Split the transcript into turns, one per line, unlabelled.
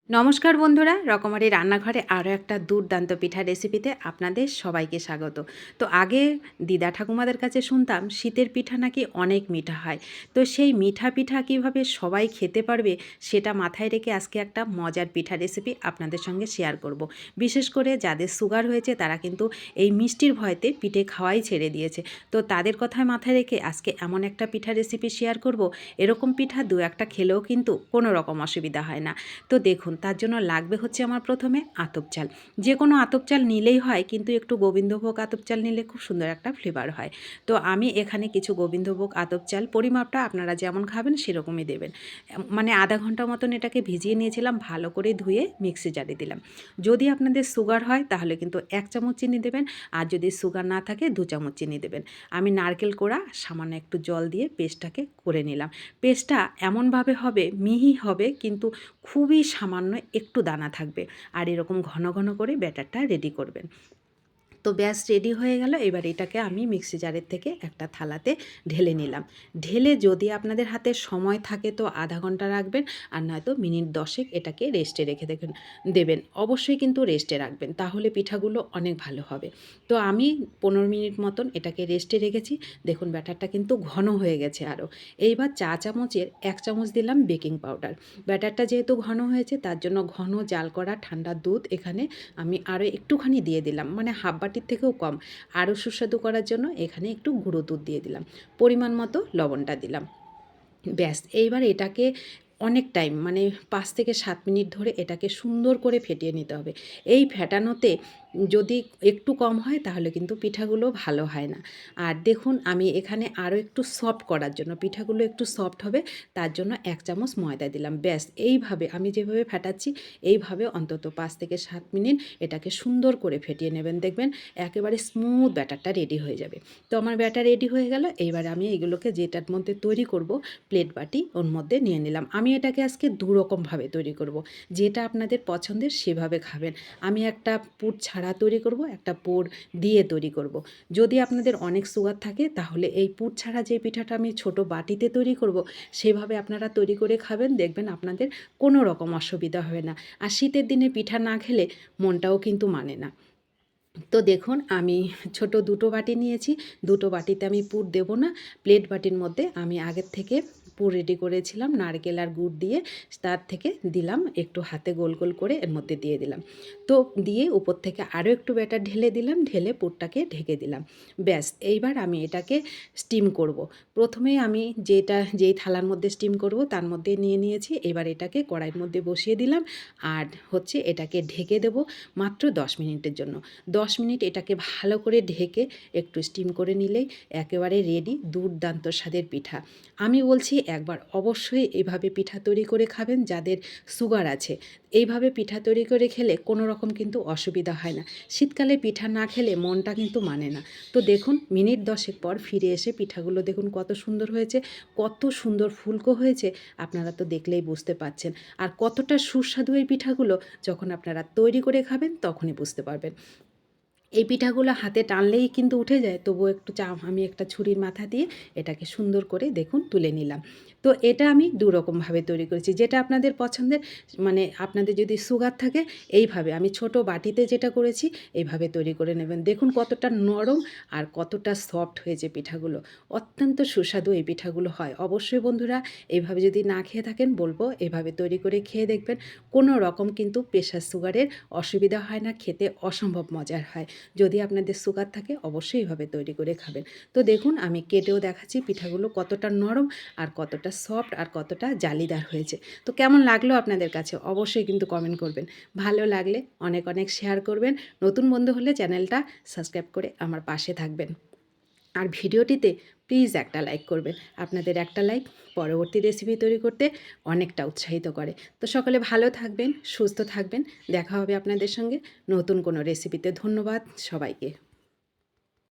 নমস্কার বন্ধুরা, রকমারি রান্নাঘরে আরও একটা দুর্দান্ত পিঠা রেসিপিতে আপনাদের সবাইকে স্বাগত। তো আগে দিদা ঠাকুমাদের কাছে শুনতাম শীতের পিঠা নাকি অনেক মিঠা হয়। তো সেই মিঠা পিঠা কীভাবে সবাই খেতে পারবে সেটা মাথায় রেখে আজকে একটা মজার পিঠা রেসিপি আপনাদের সঙ্গে শেয়ার করব। বিশেষ করে যাদের সুগার হয়েছে তারা কিন্তু এই মিষ্টির ভয়তে পিঠে খাওয়াই ছেড়ে দিয়েছে। তো তাদের কথায় মাথায় রেখে আজকে এমন একটা পিঠা রেসিপি শেয়ার করব, এরকম পিঠা দু একটা খেলেও কিন্তু কোনো রকম অসুবিধা হয় না। তো দেখুন, তার জন্য লাগবে হচ্ছে আমার প্রথমে আতপ চাল। যে কোনো আতপ চাল নিলেই হয়, কিন্তু একটু গোবিন্দভোগ আতপ চাল নিলে খুব সুন্দর একটা ফ্লেভার হয়। তো আমি এখানে কিছু গোবিন্দভোগ আতপ চাল, পরিমাপটা আপনারা যেমন খাবেন সেরকমই দেবেন। মানে আধা ঘন্টা মতন এটাকে ভিজিয়ে নিয়েছিলাম, ভালো করে ধুয়ে মিক্সি জারে দিলাম। যদি আপনাদের সুগার হয় তাহলে কিন্তু 1 চামচ চিনি দেবেন, আর যদি সুগার না থাকে 2 চামচ চিনি দেবেন। আমি নারকেল কোড়া সামান্য একটু জল দিয়ে পেস্টটাকে করে নিলাম। পেস্টটা এমনভাবে হবে, মিহি হবে, কিন্তু খুবই সামান্য একটু দানা থাকবে। আর এরকম ঘন ঘন করে ব্যাটারটা রেডি করবেন। তো ব্যাস রেডি হয়ে গেল। এবার এটাকে আমি মিক্সি জারের থেকে একটা থালাতে ঢেলে নিলাম। ঢেলে যদি আপনাদের হাতে সময় থাকে তো আধা ঘন্টা রাখবেন, আর নয়তো মিনিট 10 এটাকে রেস্টে রেখে দেবেন। অবশ্যই কিন্তু রেস্টে রাখবেন, তাহলে পিঠাগুলো অনেক ভালো হবে। তো আমি 15 মিনিট মতন এটাকে রেস্টে রেখেছি। দেখুন ব্যাটারটা কিন্তু ঘন হয়ে গেছে আরও। এইবার চা চামচের 1 চামচ দিলাম বেকিং পাউডার। ব্যাটারটা যেহেতু ঘন হয়েছে তার জন্য ঘন জাল করা ঠান্ডা দুধ এখানে আমি আরও একটুখানি দিয়ে দিলাম, মানে হাফ বাটির থেকেও কম। আরও সুস্বাদু করার জন্য এখানে একটু গুঁড়ো দুধ দিয়ে দিলাম, পরিমাণ মতো লবণটা দিলাম। ব্যাস এইবার এটাকে অনেক টাইম, মানে 5 থেকে 7 মিনিট ধরে এটাকে সুন্দর করে ফেটিয়ে নিতে হবে। এই ফেটানোতে যদি একটু কম হয় তাহলে কিন্তু পিঠাগুলো ভালো হয় না। আর দেখুন আমি এখানে আরও একটু সফট করার জন্য, পিঠাগুলো একটু সফট হবে তার জন্য 1 চামচ ময়দা দিলাম। ব্যাস এইভাবে আমি যেভাবে ফেটাচ্ছি এইভাবে অন্তত 5 থেকে 7 মিনিট এটাকে সুন্দর করে ফেটিয়ে নেবেন। দেখবেন একেবারে স্মুথ ব্যাটারটা রেডি হয়ে যাবে। তো আমার ব্যাটার রেডি হয়ে গেল। এইবার আমি এগুলোকে যেটার মধ্যে তৈরি করব, প্লেট বাটি ওর মধ্যে নিয়ে নিলাম। আমি এটাকে আজকে দুরকমভাবে তৈরি করব, যেটা আপনাদের পছন্দের সেভাবে খাবেন। আমি একটা পুর ছাড়া তৈরি করব, একটা পুর দিয়ে তৈরি করব। যদি আপনাদের অনেক সুগার থাকে তাহলে এই পুর ছাড়া যে পিঠাটা আমি ছোট বাটিতে তৈরি করব সেভাবে আপনারা তৈরি করে খাবেন, দেখবেন আপনাদের কোনো রকম অসুবিধা হবে না। আর শীতের দিনে পিঠা না খেলে মনটাও কিন্তু মানে না। তো দেখুন আমি ছোট দুটো বাটি নিয়েছি, দুটো বাটিতে আমি পুর দেব না। প্লেট বাটির মধ্যে আমি আগের থেকে পুর রেডি করেছিলাম নারকেল আর গুড় দিয়ে, তার থেকে দিলাম একটু হাতে গোল গোল করে এর মধ্যে দিয়ে দিলাম। তো দিয়ে উপর থেকে আরও একটু ব্যাটার ঢেলে দিলাম, ঢেলে পুরটাকে ঢেকে দিলাম। ব্যাস এইবার আমি এটাকে স্টিম করব। প্রথমেই আমি যেই থালার মধ্যে স্টিম করব তার মধ্যে নিয়ে নিয়েছি। এবার এটাকে কড়াইয়ের মধ্যে বসিয়ে দিলাম, আর হচ্ছে এটাকে ঢেকে দেব মাত্র 10 মিনিটের জন্য। 10 মিনিট এটাকে ভালো করে ঢেকে একটু স্টিম করে নিলেই একেবারে রেডি দুর্দান্ত স্বাদের পিঠা। আমি বলছি একবার অবশ্যই এইভাবে পিঠা তৈরি করে খাবেন যাদের সুগার আছে। এইভাবে পিঠা তৈরি করে খেলে কোনো রকম কিন্তু অসুবিধা হয় না। শীতকালে পিঠা না খেলে মনটা কিন্তু মানে না। তো দেখুন মিনিট 10 পর ফিরে এসে পিঠাগুলো দেখুন কত সুন্দর হয়েছে, কত সুন্দর ফুলকো হয়েছে, আপনারা তো দেখলেই বুঝতে পারছেন। আর কতটা সুস্বাদু এই পিঠাগুলো যখন আপনারা তৈরি করে খাবেন তখনই বুঝতে পারবেন। এই পিঠাগুলো হাতে টানলেই কিন্তু উঠে যায়, তবুও আমি একটা ছুরির মাথা দিয়ে এটাকে সুন্দর করে দেখুন তুলে নিলাম। তো এটা আমি দুরকমভাবে তৈরি করেছি, যেটা আপনাদের পছন্দের, মানে আপনাদের যদি সুগার থাকে এইভাবে, আমি ছোট বাটিতে যেটা করেছি এইভাবে তৈরি করে নেবেন। দেখুন কতটা নরম আর কতটা সফট হয়েছে পিঠাগুলো, অত্যন্ত সুস্বাদু এই পিঠাগুলো হয়। অবশ্যই বন্ধুরা এইভাবে যদি না খেয়ে থাকেন বলবো এভাবে তৈরি করে খেয়ে দেখবেন, কোনো রকম কিন্তু প্রেশার সুগারের অসুবিধা হয় না, খেতে অসম্ভব মজার হয়। যদি আপনাদের সুগার থাকে অবশ্যই এভাবে তৈরি করে খাবেন। তো দেখুন আমি কেটেও দেখাচ্ছি পিঠাগুলো কতটা নরম আর কতটা সফট আর কতটা জালিদার হয়েছে। তো কেমন লাগলো আপনাদের কাছে অবশ্যই কিন্তু কমেন্ট করবেন। ভালো লাগলে অনেক অনেক শেয়ার করবেন। নতুন বন্ধু হলে চ্যানেলটা সাবস্ক্রাইব করে আমার পাশে থাকবেন। আর ভিডিওটিতে প্লিজ একটা লাইক করবেন। আপনাদের একটা লাইক পরবর্তী রেসিপি তৈরি করতে অনেকটা উৎসাহিত করে। তো সকলে ভালো থাকবেন, সুস্থ থাকবেন। দেখা হবে আপনাদের সঙ্গে নতুন কোনো রেসিপিতে। ধন্যবাদ সবাইকে।